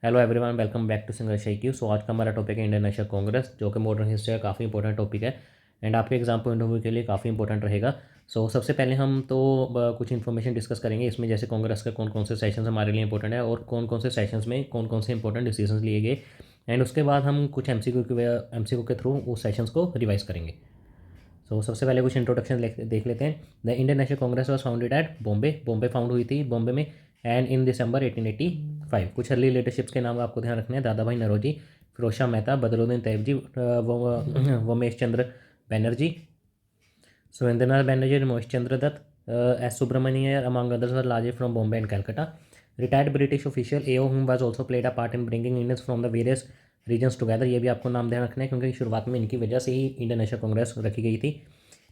Hello everyone, welcome back to singer शेक्यू। So आज का हमारा टॉपिक है इंडियन नेशनल कांग्रेस, जो कि मॉडर्न हिस्ट्री का काफ़ी इंपॉर्टेंट टॉपिक है एंड आपके एग्जाम पॉइंट ऑफ व्यू के लिए काफ़ी इंपॉर्टेंट रहेगा। सो सबसे पहले हम तो कुछ इन्फॉर्मेशन डिस्कस करेंगे इसमें, जैसे कांग्रेस के कौन कौन से सेशंस हमारे लिए इंपॉर्टेंट है और कौन कौन से सेशंस में कौन कौन से इंपॉर्टेंट डिसीजंस लिए गए। एंड उसके बाद हम कुछ एमसीक्यू के थ्रू उस सेशंस को रिवाइज करेंगे। सो सबसे पहले कुछ इंट्रोडक्शन देख लेते हैं। The Indian National Congress was founded at Bombay found हुई थी बॉम्बे में एंड इन दिसंबर 1885। कुछ अर्ली लीडरशिप्स के नाम आपको ध्यान रखने हैं। Dadabhai Naoroji, Firoz Shah Mehta, Badruddin Tyabji, Womesh Chandra Banerjee, Surendranath Banerjee, Mohish Chandra Dutt, S Subramania among others were largely from Bombay and Calcutta. Retired British official A.O. Hume was also played a part in bringing Indians from the various regions together. ये भी आपको नाम ध्यान रखना है क्योंकि शुरुआत में इनकी वजह से ही इंडियन नेशनल कांग्रेस रखी गई थी।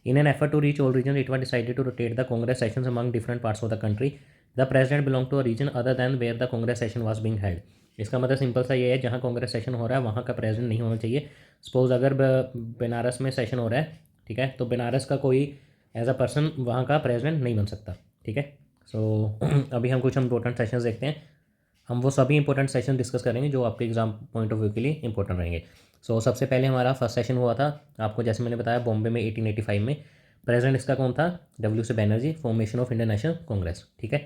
In an effort to reach all regions, it was decided to rotate the Congress sessions among different parts of the country. The president belonged to a region other than where the Congress session was being held. इसका मतलब simple सा ये है, जहाँ Congress session हो रहा है वहाँ का प्रेसिडेंट नहीं होना चाहिए। सपोज अगर बनारस में सेशन हो रहा है, ठीक है, तो बनारस का कोई एज अ पर्सन वहाँ का प्रेसिडेंट नहीं बन सकता। ठीक है। सो अभी हम कुछ इंपॉर्टेंट सेशंस देखते हैं। हम वो सभी इंपॉर्टेंट सेशन डिस्कस करेंगे जो आपके एग्जाम पॉइंट ऑफ व्यू के लिए इंपॉर्टेंट रहेंगे। सबसे पहले हमारा फर्स्ट सेशन हुआ था, आपको जैसे मैंने बताया, बॉम्बे में 1885 में। प्रेसिडेंट इसका कौन था? WC Banerjee. Formation of Indian National Congress. ठीक है।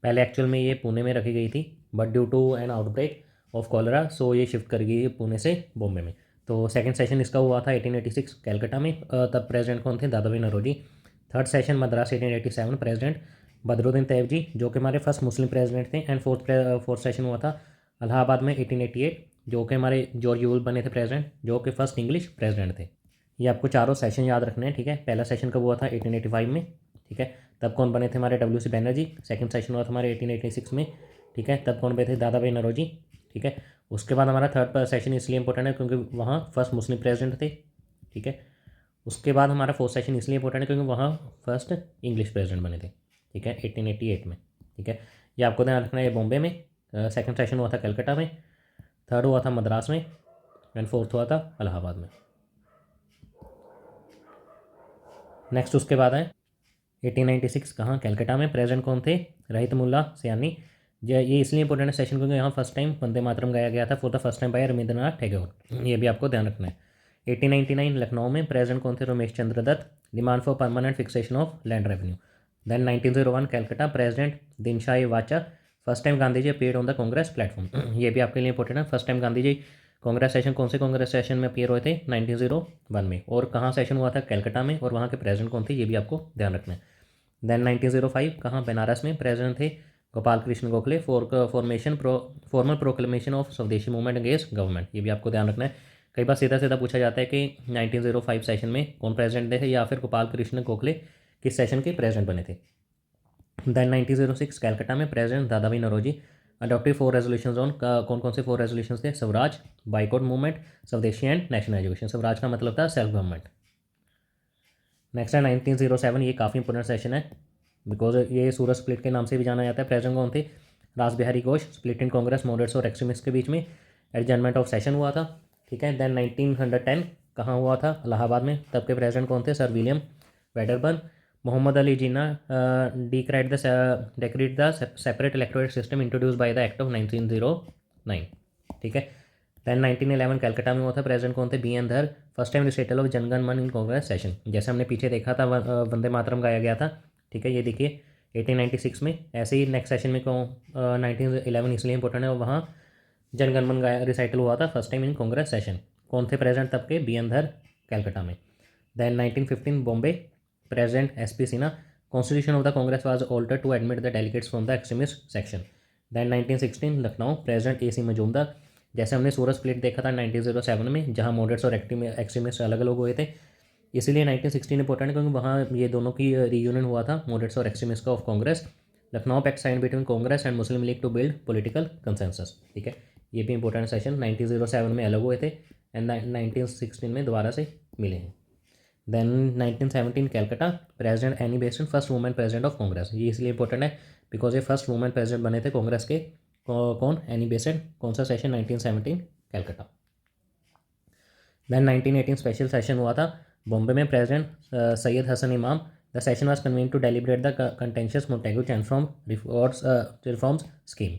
पहले एक्चुअल में ये पुणे में रखी गई थी, but due to an outbreak of cholera so ये शिफ्ट कर गई पुणे से बॉम्बे में। तो सेकंड सेशन इसका हुआ था 1886 कैलकाटा में। तब प्रेसिडेंट कौन थे? Dadabhai Naoroji. Third session Madras 1887, president Badruddin Tyabji, जो कि हमारे फर्स्ट मुस्लिम प्रेसिडेंट थे। एंड फोर्थ सेशन हुआ था इलाहाबाद में 1888, जो कि हमारे जॉर्ज यूल बने थे प्रेसिडेंट, जो कि फर्स्ट इंग्लिश प्रेसिडेंट थे। ये आपको चारों सेशन याद रखने हैं। ठीक है। पहला सेशन कब हुआ था? 1885 में। ठीक है। तब कौन बने थे? हमारे WC बैनर्जी। सेकंड सेशन हुआ था हमारे 1886 में। ठीक है। तब कौन बने थे? दादा भाई नौरोजी। ठीक है। उसके बाद हमारा थर्ड सेशन इसलिए इंपॉर्टेंट है क्योंकि वहाँ फर्स्ट मुस्लिम प्रेसिडेंट थे। ठीक है। उसके बाद हमारा फोर्थ सेशन इसलिए इंपॉर्टेंट है क्योंकि वहाँ फर्स्ट इंग्लिश प्रेसिडेंट बने थे। ठीक है, 1888 में। ठीक है। ये आपको ध्यान रखना है। बॉम्बे में सेकंड सेशन हुआ था कलकत्ता में, थर्ड हुआ था मद्रास में एंड फोर्थ हुआ था इलाहाबाद में। नेक्स्ट उसके बाद है 1896, कहाँ? कलकत्ता में। प्रेसिडेंट कौन थे? रहीतमुल्ला सयानी। ये इसलिए इंपॉर्टेंट है सेशन क्योंकि यहाँ फर्स्ट टाइम वंदे मातरम गाया गया था for the first time by Rabindranath Tagore. ये भी आपको ध्यान रखना है। 1899 लखनऊ में। प्रेसिडेंट कौन थे? Ramesh Chandra Dutt. Demand for permanent fixation of land revenue. Then 1901 Calcutta, president Dinshaw Wacha. First time Gandhi ji appeared on the Congress platform. ये भी आपके लिए इंपॉर्टेंट है। First time Gandhi ji Congress session, कौन से कांग्रेस सेशन में अपीयर हुए थे? 1901 में। और कहाँ सेशन हुआ था? कलकत्ता में। और वहाँ के प्रेसिडेंट कौन थे? ये भी आपको ध्यान रखना है। देन 1905 कहाँ? बनारस में। प्रेसिडेंट थे Gopal Krishna Gokhale. Formal proclamation of स्वदेशी मूवमेंट अगेंस्ट गवर्नमेंट। ये भी आपको ध्यान रखना है। कई बार सीधा सीधा पूछा जाता है कि 1905 सेशन में कौन प्रेसिडेंट थे या फिर गोपाल कृष्ण गोखले किस सेशन के प्रेसिडेंट बने थे। देन 1906 कैलकाटा में। प्रेसिडेंट दादा भाई नौरोजी। अडॉप्टेड 4 रेजोल्यूशन ऑन, कौन कौन से 4 रेजोल्यूशन थे? स्वराज, बाइकआउट मूवमेंट, स्वदेशी एंड नेशनल एजुकेशन। स्वराज का मतलब था सेल्फ गवर्नमेंट। नेक्स्ट है 1907। ये काफ़ी इंपॉर्टेंट सेशन है बिकॉज ये सूरत स्प्लिट के नाम से भी जाना जाता है। प्रेसिडेंट कौन थे? रास Bihari Ghosh. Split in Congress, moderates और एक्सट्रीमिस्ट के बीच में एडजमेंट ऑफ सेशन हुआ था। ठीक है। देन 1910 कहाँ हुआ था? इलाहाबाद में। तब के प्रेसिडेंट कौन थे? Sir William Wedderburn. Mohammad Ali Jinnah decried the separate electorate system introduce by the act of 1909। ठीक है। देन 1911 कलकत्ता में हुआ था। प्रेसिडेंट कौन थे? BN धर। फर्स्ट टाइम रिसाइटल ऑफ जनगण मन इन कांग्रेस सेशन। जैसे हमने पीछे देखा था वंदे मातरम गाया गया था। ठीक है। ये देखिए 1896 में। ऐसे ही नेक्स्ट सेशन में कौन? 1911 इसलिए इंपॉर्टेंट है, वहाँ जनगण मन गाया रिसाइटल हुआ था first time in Congress session. कौन थे प्रेसिडेंट तब के? BN धर, कलकत्ता में। Then 1915 Bombay, president SP Sinha. Constitution of the Congress was altered to admit the delegates from the extremist section. Then 1916 Lucknow, president AC Majumdar. जैसे हमने सूरत स्प्लिट देखा था 1907 में, जहाँ मॉडरेट्स और एक्सट्रीमिस्ट अलग अलग हुए थे, इसीलिए 1916 इंपॉर्टेंट है क्योंकि वहाँ ये दोनों की रीयूनियन हुआ था, मॉडरेट्स और एक्सट्रीमिस्ट का, of Congress. Lucknow Pact sign between Congress and Muslim League to build political consensus. ठीक है। ये भी इंपॉर्टेंट सेशन 1907 में अलग हुए थे एंड 1916 में दोबारा से मिले हैं। देन 1917 कैलकाटा, प्रेसिडेंट एनी बेसन, first women president of Congress. ये इसलिए इंपॉर्टेंट है बिकॉज ये फर्स्ट वुमेन प्रेसिडेंट बने थे कांग्रेस के। कौन? Annie Besant. कौन सा session? 1917 Calcutta. Then 1918 special session हुआ था बॉम्बे में। President Syed Hasan Imam. The session was convene to deliberate the contentious Montagu and from reforms scheme.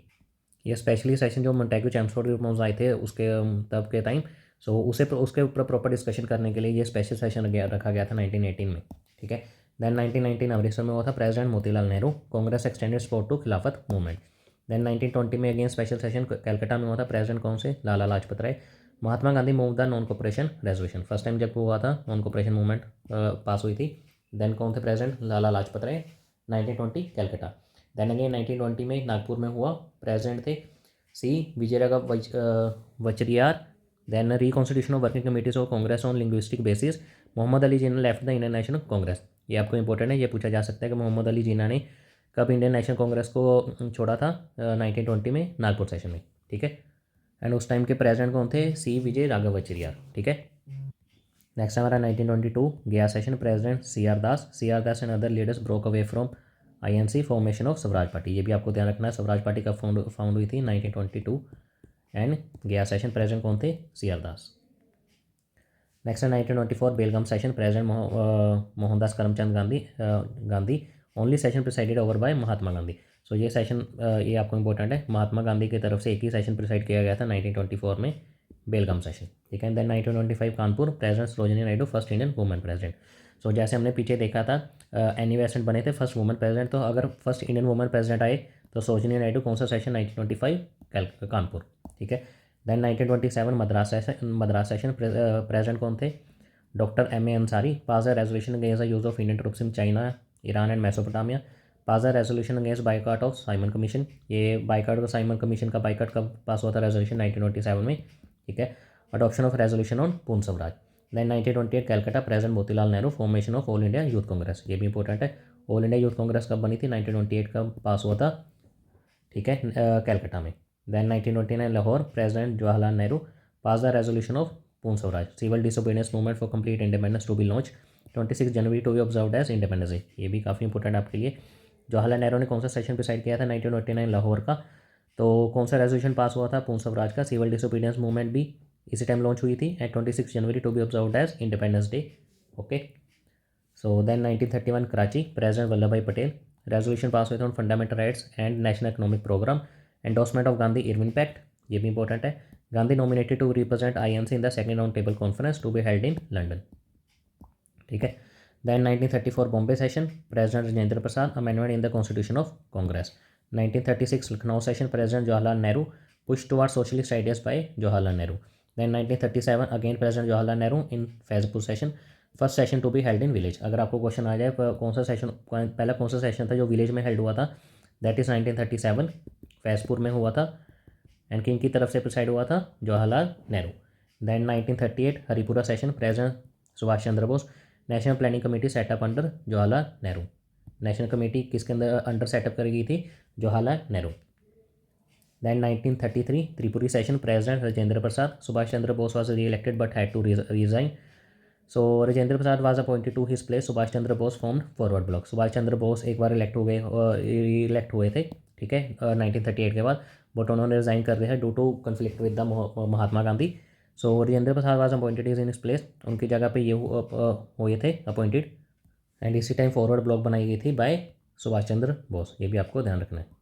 ये स्पेशली सेशन जो मोंटेग्यू चैम्सफोर्ड रिफॉर्म्स आए थे उसके तब के टाइम, सो उसके ऊपर प्रॉपर डिस्कशन करने के लिए ये स्पेशल सेशन रखा गया था 1918 में, ठीक है। देन 1919 अमृतसर में हुआ था president Motilal Nehru, Congress extended support to Khilafat movement. Then 1920 में अगेन स्पेशल सेशन कलकत्ता में हुआ था, प्रेसिडेंट कौन से, Lala Lajpat Rai. Mahatma Gandhi move the non cooperation resolution, first time जब हुआ था नॉन कोऑपरेशन मूवमेंट पास हुई थी। देन कौन थे president, Lala Lajpat Rai, 1920 Calcutta. Then again 1920 में नागपुर में हुआ, प्रेसिडेंट थे C Vijayaraghavachariar. Then reconstitution of working committees of Congress on linguistic basis, Mohammad Ali Jinnah left the Indian National Congress. ये आपको इंपॉर्टेंट है, ये पूछा जा सकता है कि मोहम्मद अली जिन्ना ने कब इंडियन नेशनल कांग्रेस को छोड़ा था, 1920 में नागपुर सेशन में, ठीक है। एंड उस टाइम के प्रेसिडेंट कौन थे, सी विजय राघवाचार्य, ठीक है। नेक्स्ट हमारा 1922 Gaya session, president C R Das and other leaders broke away from INC, formation of Swaraj Party. ये भी आपको ध्यान रखना है, स्वराज पार्टी कब फाउंड हुई थी, 1922। एंड गया सेशन प्रेसिडेंट कौन थे, सी आर दास। नेक्स्ट है 1924 Belgaum session, president Mohandas Karamchand Gandhi only session presided over by Mahatma Gandhi. So ये सेशन ये आपको इंपॉर्टेंट है, महात्मा गांधी की तरफ से एक ही सेशन प्रिसाइड किया गया था 1924 में, बेलगाम सेशन, ठीक है। Then 1925 Kanpur, president Sarojini Naidu first Indian women president. So जैसे हमने पीछे देखा था एनी बेसेंट बने थे फर्स्ट वुमेन प्रेसिडेंट, तो अगर फर्स्ट इंडियन वुमेन प्रेसिडेंट आए तो सरोजिनी नायडू कौन सा सेशन, 1925 कानपुर, ठीक है। देन 1927 मद्रास सेशन, प्रेसिडेंट कौन थे, doctor M A Ansari. Pass a resolution against the use of Indian troops in China, Iran and Mesopotamia. Pass a resolution against boycott of Simon Commission. ये boycott of Simon Commission का boycott कब pass हुआ था, resolution 1927 में, ठीक है। Adoption of resolution on Purna Swaraj. Then 1928 Calcutta, president Motilal Nehru, formation of All India Youth Congress. ये भी इंपॉर्टेंट है, ऑल इंडिया यूथ कांग्रेस कब बनी थी, 1928 का पास हुआ था, ठीक है, कलकत्ता में। Then 1929 Lahore, president Jawaharlal Nehru pass the resolution of Purna Swaraj, civil disobedience movement for complete independence to be launch 26 January to be observed as independence day. ये भी काफ़ी इंपॉर्टेंट आपके लिए। जवाहरलाल नेहरू ने कौन सा सेशन डिसाइड किया था, 1929 लाहौर का। तो कौन सा रेजोल्यूशन पास हुआ था, पूर्ण स्वराज का। सिविल डिसोबीडियंस मूवमेंट भी इसी टाइम लॉन्च हुई थी at 26 January to be observed as independence Day, okay. So then 1931 Karachi, president Vallabhbhai Patel, resolution pass हुए थे on fundamental rights and national economic programme, endorsement of Gandhi Irwin pact. ये भी important है। Gandhi nominated to represent INC in the second round table conference to be held in London, ठीक है। Then 1934 Bombay session, president Rajendra Prasad, amendment in the constitution of Congress. 1936 Lucknow session, president Jawaharlal Nehru, push toward socialist ideas by Jawaharlal Nehru. Then 1937 again president Jawaharlal Nehru in Faizpur session, first session to be held in village. अगर आपको question आ जाए कौन सा session पहला कौन सा सेशन था जो विलेज में हेल्ड हुआ था, दैट इज़ 1937 फैजपुर में हुआ था। एंड किंग की तरफ से प्रिसाइड हुआ था, Jawaharlal Nehru. Then 1938 Haripura session, president Subhash Chandra Bose, national planning committee setup under Jawaharlal Nehru. National committee किसके अंडर सेटअप करी गई थी, Jawaharlal Nehru. Then 1933 Tripuri session, president Rajendra Prasad, Subhash Chandra Bose was reelected but had to resign. So Rajendra Prasad was appointed to his place, Subhash Chandra Bose formed Forward Bloc. Subhash Chandra Bose एक बार इलेक्ट हो गए, इलेक्ट हुए थे, ठीक है, 1938 के बाद, बट उन्होंने रिजाइन कर दिया है due to conflict with the Mahatma Gandhi. So Rajendra Prasad was appointed is in his place, उनकी जगह पे ये हुए थे अपॉइंटेड। एंड इसी टाइम फॉरवर्ड ब्लॉक बनाई गई थी बाय सुभाष चंद्र बोस, ये भी आपको ध्यान रखना है।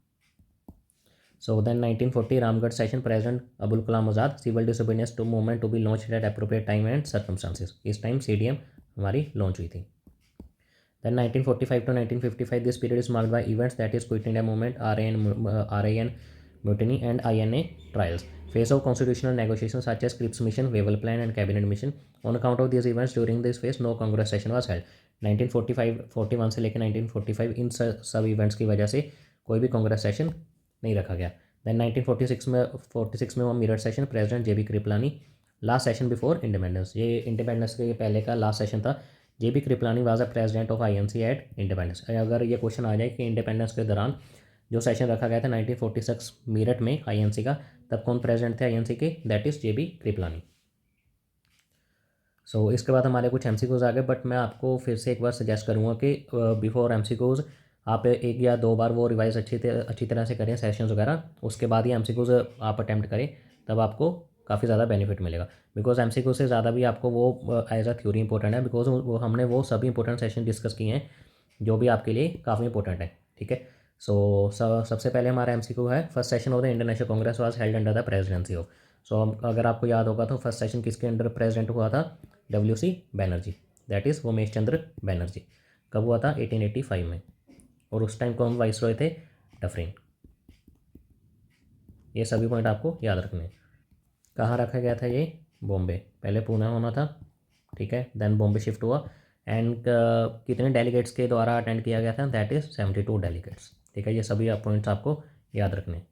So then 1940 Ramgarh session, president Abul Kalam Azad, civil disobedience to movement to be launch at appropriate time and circumstances. इस टाइम सीडीएम हमारी लॉन्च हुई थी। Then 1945 to 1955 this period is marked by events that is Quit India movement, RIN mutiny and INA trials, phase of constitutional negotiations such as Cripps mission, Wavell plan and cabinet mission. On account of these events during this phase no congress session was held. 1941 से लेकर 1945 इन सब events की वजह से कोई भी Congress session नहीं रखा गया। देन 1946 में हुआ Meerut session, president JB Kripalani, last session before independence. ये इंडिपेंडेंस के पहले का लास्ट सेशन था। JB Kripalani was a president of INC at independence. अगर ये क्वेश्चन आ जाए कि इंडिपेंडेंस के दौरान जो सेशन रखा गया था 1946 मेरठ में INC का, तब कौन प्रेसिडेंट थे INC के, दैट इज़ JB कृपलानी। सो इसके बाद हमारे कुछ MCQs आ गए, बट मैं आपको फिर से एक बार सजेस्ट करूँगा कि बिफोर MCQs आप एक या दो बार वो रिवाइज अच्छी तरह से करें सेशंस वगैरह, उसके बाद ही MCQs आप अटैम्प्ट करें, तब आपको काफ़ी ज़्यादा बेनिफिट मिलेगा। बिकॉज MCQ से ज़्यादा भी आपको वो एज अ थ्योरी इंपॉर्टेंट है, बिकॉज हमने वो सभी इंपॉर्टेंट सेशन डिस्कस किए हैं जो भी आपके लिए काफ़ी इंपॉर्टेंट है, ठीक है। सो सबसे पहले हमारा एमसीक्यू है, first session of the Indian National Congress was held under the presidency of. So अगर आपको याद होगा तो फर्स्ट सेशन किसके अंडर प्रेसिडेंट हुआ था? WC Banerjee, that is Umesh Chandra Banerjee. कब हुआ था? 1885 में। और उस टाइम कौन वाइस रॉय थे? डफरिन। ये सभी पॉइंट आपको याद रखने हैं। कहाँ रखा गया था ये? बॉम्बे। पहले पुणे होना था, ठीक है, देन बॉम्बे शिफ्ट हुआ। एंड कितने डेलीगेट्स के द्वारा अटेंड किया गया था? दैट इज़ 72 डेलीगेट्स, ठीक है। ये सभी पॉइंट्स आपको याद रखने हैं।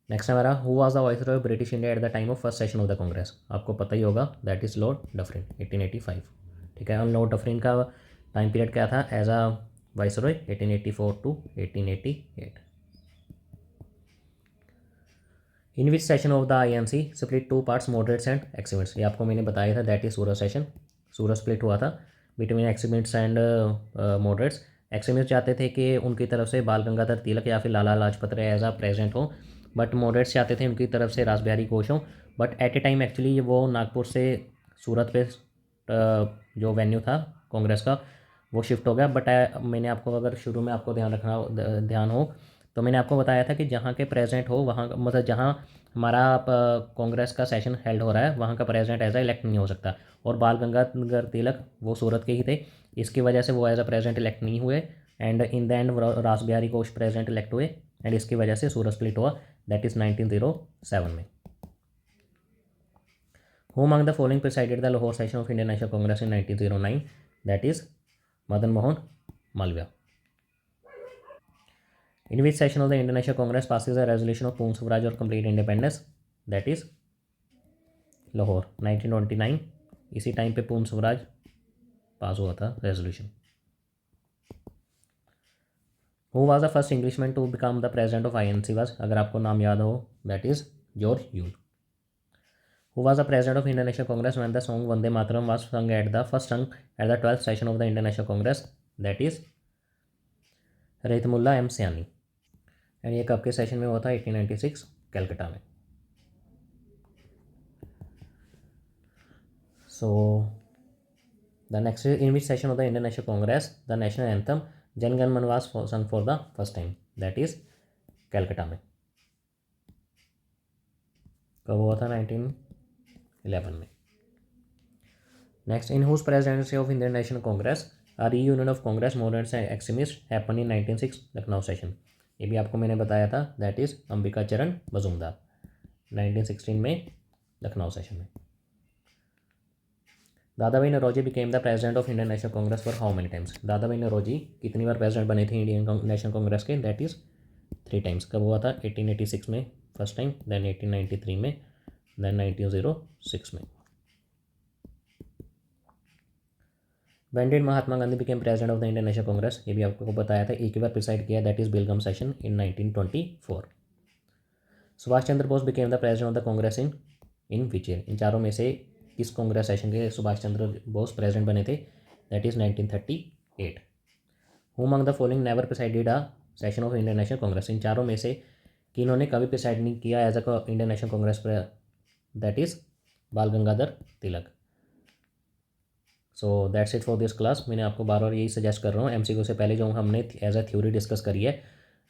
नेक्स्ट हमारा, who was the viceroy of British India at the time of first session of the Congress? आपको पता ही होगा, दैट इज़ लॉर्ड डफरिन, 1885, ठीक है। और लॉर्ड डफरिन का टाइम पीरियड क्या था as a viceroy? 1884 to 1888। In which session of the INC split two parts, moderates and extremists? ये आपको मैंने बताया था, that is Surat session. Surat split हुआ था between extremists and moderates. Extremist चाहते थे कि उनकी तरफ से बाल गंगाधर तिलक या फिर लाला लाजपत राय एज अ प्रेसिडेंट हो, बट मॉडरेट्स चाहते थे उनकी तरफ से रास बिहारी घोष हो। But at A time actually वो नागपुर से सूरत पे जो वेन्यू था कांग्रेस का वो शिफ्ट हो गया। बट मैंने आपको, अगर शुरू में आपको ध्यान हो तो मैंने आपको बताया था कि जहाँ के प्रेसिडेंट हो वहाँ, मतलब जहाँ हमारा कांग्रेस का सेशन हेल्ड हो रहा है वहाँ का प्रेसिडेंट एज अ इलेक्ट नहीं हो सकता। और बाल गंगाधर तिलक वो सूरत के ही थे, इसकी वजह से वो एज अ प्रेसिडेंट इलेक्ट नहीं हुए। एंड इन द एंड रास बिहारी घोष प्रेसिडेंट इलेक्ट हुए, एंड इसकी वजह से सूरत स्प्लिट हुआ, दैट इज़ 1907 में। Who among the following presided the Lahore session of Indian National Congress in 1909? That is Madan Mohan Malviya. In which session of the Indian National Congress passes a resolution of Poon Swaraj or complete independence? That is Lahore, 1929। इसी time पे Purna Swaraj pass हुआ था resolution. Who was the first Englishman to become the president of INC was? अगर आपको नाम याद हो, that is George Hughes. Who was the president of Indian National Congress when the song Vande Mataram was sung at the first sung at the 12th session of the Indian National Congress? That is रहतमुल्ला M Sayani. And ये कब के session में हुआ था? 1896 कलकत्ता में। So the next is, in which session of the Indian National Congress the national anthem Jan Gan Man was sung for the first time? That is Calcutta में। कब हुआ था? 1911 में। Next, in whose presidency of Indian National Congress a reunion of Congress moderates and extremist happen in 1906 Lucknow session? ये भी आपको मैंने बताया था, दैट इज अंबिका चरण मजूमदार, 1916 में लखनऊ सेशन में। Dadabhai Naoroji became the president of Indian National Congress for how many times? Dadabhai Naoroji कितनी बार प्रेसिडेंट बने थे इंडियन नेशनल कांग्रेस के? That is 3 times. कब हुआ था? 1886 में फर्स्ट टाइम, देन 1893 में, देन 1906 में। When did Mahatma Gandhi became president of the Indian National Congress? ये भी आपको बताया था, एक ही बार प्रिसाइड किया, that is Belgaum session in 1924। Subhash Chandra Bose became the president of the Congress in which year? इन चारों में से किस कांग्रेस सेशन के सुभाष चंद्र बोस प्रेसिडेंट बने थे? That is 1938। Who among the following never presided a session of Indian National Congress? इन चारों में से किन्होंने कभी प्रिसाइड नहीं किया as a Indian National Congress पर? That is Bal Gangadhar Tilak. So that's it for this class. मैंने आपको बार बार यही सजेस्ट कर रहा हूँ, MCQ से पहले जो हमने एज अ थ्योरी डिस्कस करी है,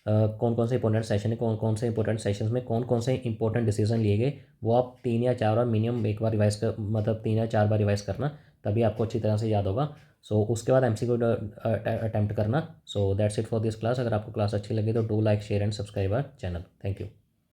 कौन कौन से इंपॉर्टेंट सेशन है, कौन कौन से इंपॉर्टेंट सेशंस में कौन कौन से इंपॉर्टेंट डिसीजन लिए गए, वो आप 3 या 4 बार मिनिमम एक बार रिवाइज कर, मतलब 3 या 4 बार रिवाइज करना, तभी आपको अच्छी तरह से याद होगा। सो उसके बाद MCQ अटैम्प्ट करना। So that's it for this class. अगर आपको क्लास अच्छी लगी तो do like share and subscribe our channel. Thank you.